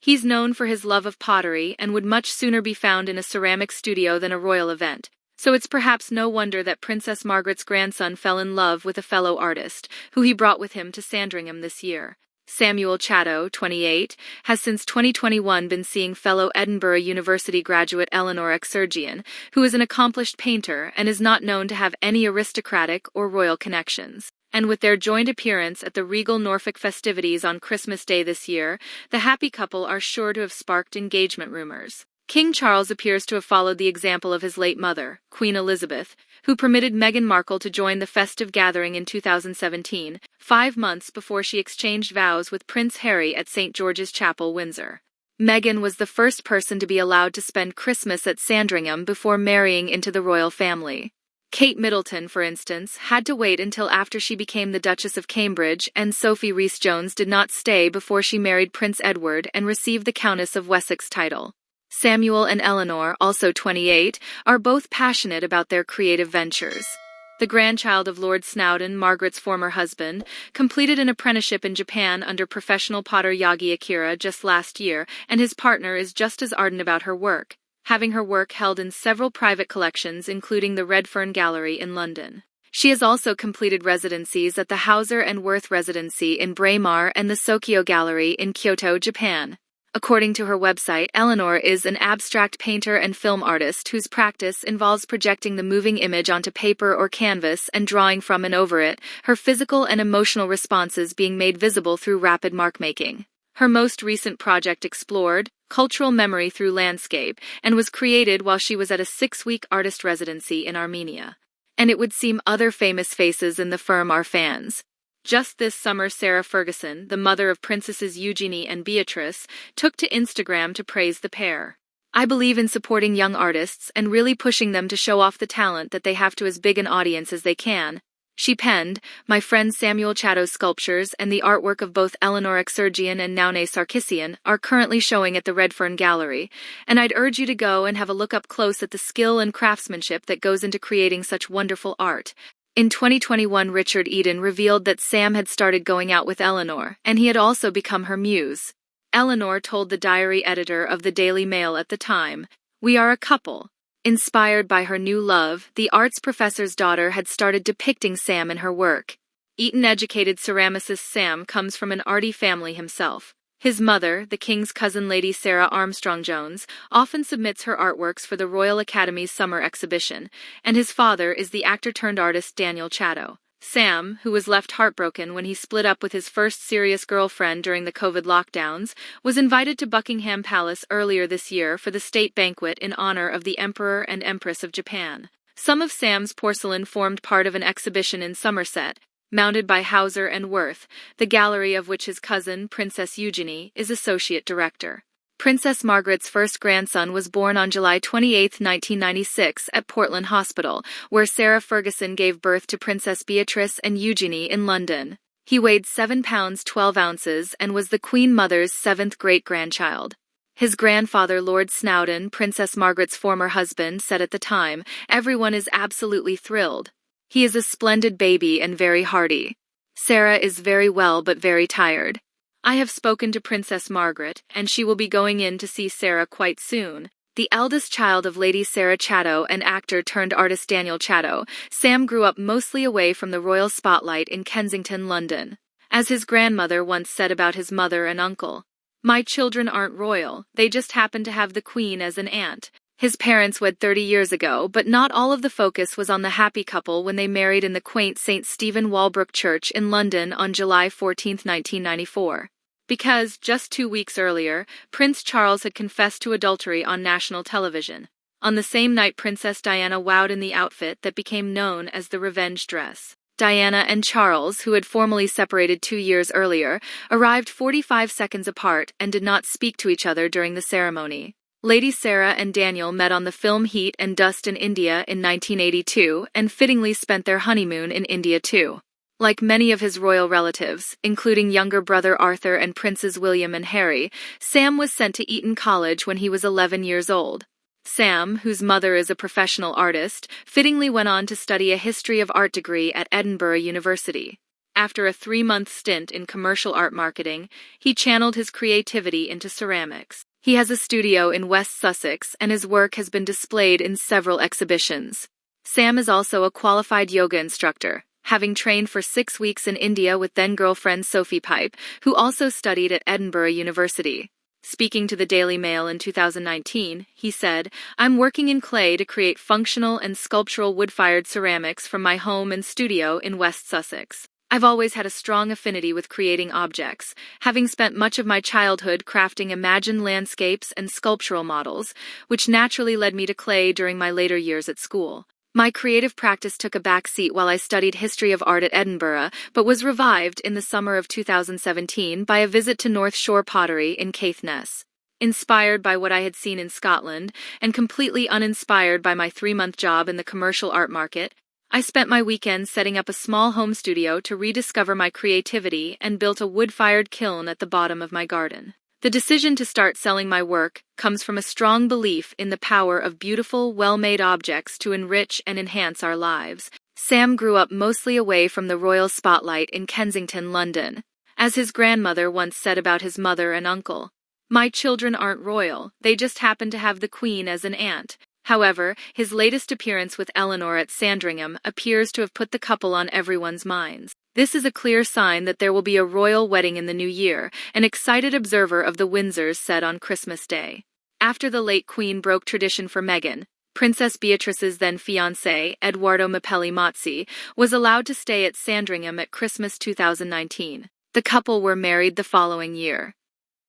He's known for his love of pottery and would much sooner be found in a ceramic studio than a royal event. So it's perhaps no wonder that Princess Margaret's grandson fell in love with a fellow artist, who he brought with him to Sandringham this year. Samuel Chatto, 28, has since 2021 been seeing fellow Edinburgh University graduate Eleanor Exergian, who is an accomplished painter and is not known to have any aristocratic or royal connections. And with their joint appearance at the regal Norfolk festivities on Christmas Day this year, the happy couple are sure to have sparked engagement rumors. King Charles appears to have followed the example of his late mother, Queen Elizabeth, who permitted Meghan Markle to join the festive gathering in 2017, 5 months before she exchanged vows with Prince Harry at St. George's Chapel, Windsor. Meghan was the first person to be allowed to spend Christmas at Sandringham before marrying into the royal family. Kate Middleton, for instance, had to wait until after she became the Duchess of Cambridge, and Sophie Rhys-Jones did not stay before she married Prince Edward and received the Countess of Wessex title. Samuel and Eleanor, also 28, are both passionate about their creative ventures. The grandchild of Lord Snowdon, Margaret's former husband, completed an apprenticeship in Japan under professional potter Yagi Akira just last year, and his partner is just as ardent about her work, having her work held in several private collections including the Redfern Gallery in London. She has also completed residencies at the Hauser and Worth Residency in Braemar and the Sokyo Gallery in Kyoto, Japan. According to her website, Eleanor is an abstract painter and film artist whose practice involves projecting the moving image onto paper or canvas and drawing from and over it, her physical and emotional responses being made visible through rapid mark-making. Her most recent project explored cultural memory through landscape and was created while she was at a 6-week artist residency in Armenia. And it would seem other famous faces in the firm are fans. Just this summer, Sarah Ferguson, the mother of Princesses Eugenie and Beatrice, took to Instagram to praise the pair. "I believe in supporting young artists and really pushing them to show off the talent that they have to as big an audience as they can," she penned. "My friend Samuel Chatto's sculptures and the artwork of both Eleanor Exergian and Naune Sarkissian are currently showing at the Redfern Gallery, and I'd urge you to go and have a look up close at the skill and craftsmanship that goes into creating such wonderful art." In 2021, Richard Eden revealed that Sam had started going out with Eleanor, and he had also become her muse. Eleanor told the diary editor of the Daily Mail at the time, "We are a couple." Inspired by her new love, the arts professor's daughter had started depicting Sam in her work. Eton-educated ceramicist Sam comes from an arty family himself. His mother, the King's cousin Lady Sarah Armstrong-Jones, often submits her artworks for the Royal Academy's summer exhibition, and his father is the actor-turned-artist Daniel Chatto. Sam, who was left heartbroken when he split up with his first serious girlfriend during the COVID lockdowns, was invited to Buckingham Palace earlier this year for the state banquet in honor of the Emperor and Empress of Japan. Some of Sam's porcelain formed part of an exhibition in Somerset, mounted by Hauser and Worth, the gallery of which his cousin, Princess Eugenie, is associate director. Princess Margaret's first grandson was born on July 28, 1996, at Portland Hospital, where Sarah Ferguson gave birth to Princess Beatrice and Eugenie in London. He weighed 7 pounds 12 ounces and was the Queen Mother's 7th great-grandchild. His grandfather, Lord Snowdon, Princess Margaret's former husband, said at the time, "Everyone is absolutely thrilled. He is a splendid baby and very hearty. Sarah is very well but very tired. I have spoken to Princess Margaret, and she will be going in to see Sarah quite soon." The eldest child of Lady Sarah Chatto and actor-turned-artist Daniel Chatto, Sam grew up mostly away from the royal spotlight in Kensington, London. As his grandmother once said about his mother and uncle, "My children aren't royal, they just happen to have the Queen as an aunt." His parents wed 30 years ago, but not all of the focus was on the happy couple when they married in the quaint St. Stephen Walbrook Church in London on July 14, 1994. Because, just 2 weeks earlier, Prince Charles had confessed to adultery on national television. On the same night, Princess Diana wowed in the outfit that became known as the revenge dress. Diana and Charles, who had formally separated 2 years earlier, arrived 45 seconds apart and did not speak to each other during the ceremony. Lady Sarah and Daniel met on the film Heat and Dust in India in 1982 and fittingly spent their honeymoon in India too. Like many of his royal relatives, including younger brother Arthur and Princes William and Harry, Sam was sent to Eton College when he was 11 years old. Sam, whose mother is a professional artist, fittingly went on to study a history of art degree at Edinburgh University. After a 3-month stint in commercial art marketing, he channeled his creativity into ceramics. He has a studio in West Sussex, and his work has been displayed in several exhibitions. Sam is also a qualified yoga instructor, having trained for 6 weeks in India with then-girlfriend Sophie Pipe, who also studied at Edinburgh University. Speaking to the Daily Mail in 2019, he said, "I'm working in clay to create functional and sculptural wood-fired ceramics from my home and studio in West Sussex. I've always had a strong affinity with creating objects, having spent much of my childhood crafting imagined landscapes and sculptural models, which naturally led me to clay during my later years at school. My creative practice took a back seat while I studied history of art at Edinburgh, but was revived in the summer of 2017 by a visit to North Shore Pottery in Caithness. Inspired by what I had seen in Scotland, and completely uninspired by my 3-month job in the commercial art market, I spent my weekends setting up a small home studio to rediscover my creativity and built a wood-fired kiln at the bottom of my garden. The decision to start selling my work comes from a strong belief in the power of beautiful, well-made objects to enrich and enhance our lives." Sam grew up mostly away from the royal spotlight in Kensington, London. As his grandmother once said about his mother and uncle, "My children aren't royal, they just happen to have the Queen as an aunt." However, his latest appearance with Eleanor at Sandringham appears to have put the couple on everyone's minds. This is a clear sign that there will be a royal wedding in the new year, an excited observer of the Windsors said on Christmas Day. After the late Queen broke tradition for Meghan, Princess Beatrice's then-fiancé, Edoardo Mapelli Mozzi, was allowed to stay at Sandringham at Christmas 2019. The couple were married the following year.